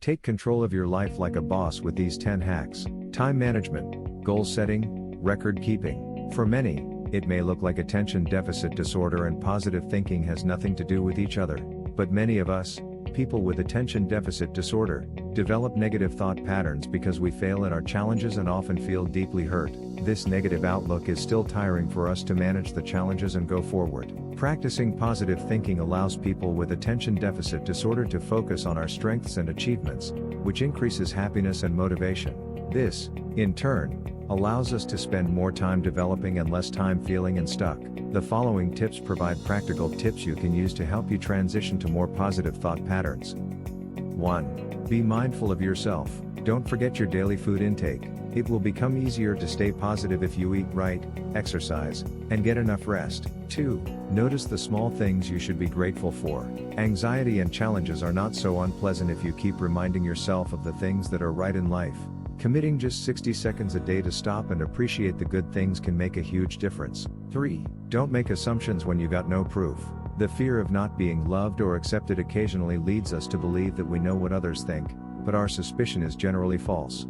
Take control of your life like a boss with these 10 hacks. Time management, goal setting, record keeping. For many, it may look like attention deficit disorder and positive thinking has nothing to do with each other, but many of us, people with attention deficit disorder, develop negative thought patterns because we fail at our challenges and often feel deeply hurt. This negative outlook is still tiring for us to manage the challenges and go forward. Practicing positive thinking allows people with attention deficit disorder to focus on our strengths and achievements, which increases happiness and motivation. This, in turn, allows us to spend more time developing and less time feeling stuck. The following tips provide practical tips you can use to help you transition to more positive thought patterns. 1. Be mindful of yourself. Don't forget your daily food intake. It will become easier to stay positive if you eat right, exercise, and get enough rest. 2. Notice the small things you should be grateful for. Anxiety and challenges are not so unpleasant if you keep reminding yourself of the things that are right in life. Committing just 60 seconds a day to stop and appreciate the good things can make a huge difference. 3. Don't make assumptions when you got no proof. The fear of not being loved or accepted occasionally leads us to believe that we know what others think, but our suspicion is generally false.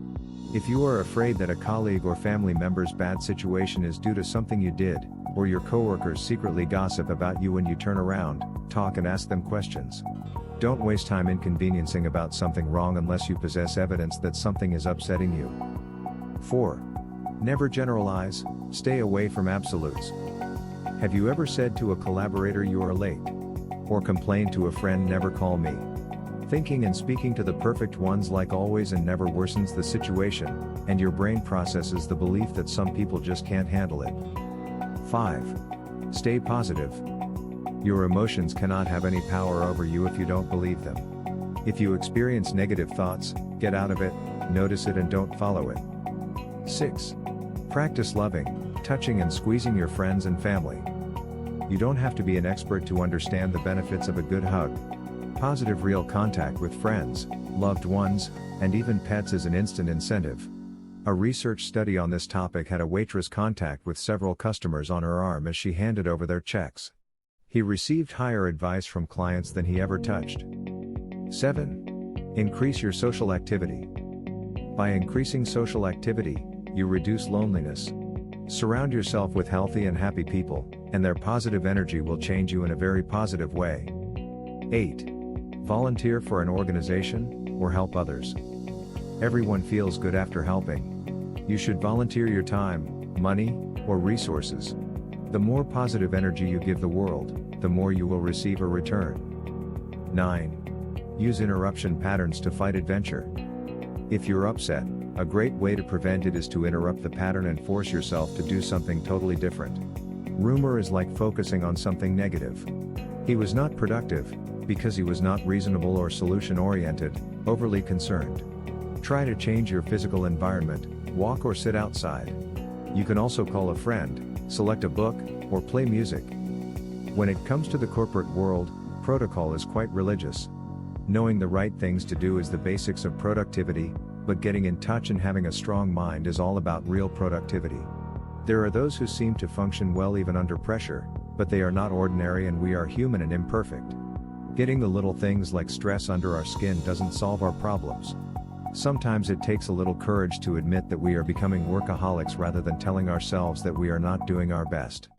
If you are afraid that a colleague or family member's bad situation is due to something you did, or your coworkers secretly gossip about you when you turn around, talk and ask them questions. Don't waste time inconveniencing about something wrong unless you possess evidence that something is upsetting you. 4. Never generalize, stay away from absolutes. Have you ever said to a collaborator you are late? Or complained to a friend never call me? Thinking and speaking to the perfect ones like always and never worsens the situation, and your brain processes the belief that some people just can't handle it. 5. Stay positive. Your emotions cannot have any power over you if you don't believe them. If you experience negative thoughts, get out of it, notice it and don't follow it. 6. Practice loving, touching and squeezing your friends and family. You don't have to be an expert to understand the benefits of a good hug. Positive real contact with friends, loved ones, and even pets is an instant incentive. A research study on this topic had a waitress contact with several customers on her arm as she handed over their checks. He received higher advice from clients than he ever touched. 7. Increase your social activity. By increasing social activity, you reduce loneliness. Surround yourself with healthy and happy people, and their positive energy will change you in a very positive way. 8. Volunteer for an organization, or help others. Everyone feels good after helping. You should volunteer your time, money, or resources. The more positive energy you give the world, the more you will receive a return. 9. Use interruption patterns to fight adventure. If you're upset, a great way to prevent it is to interrupt the pattern and force yourself to do something totally different. Rumor is like focusing on something negative. He was not productive, because he was not reasonable or solution-oriented, overly concerned. Try to change your physical environment, walk or sit outside. You can also call a friend, select a book, or play music. When it comes to the corporate world, protocol is quite religious. Knowing the right things to do is the basics of productivity, but getting in touch and having a strong mind is all about real productivity. There are those who seem to function well even under pressure, but they are not ordinary and we are human and imperfect. Getting the little things like stress under our skin doesn't solve our problems. Sometimes it takes a little courage to admit that we are becoming workaholics rather than telling ourselves that we are not doing our best.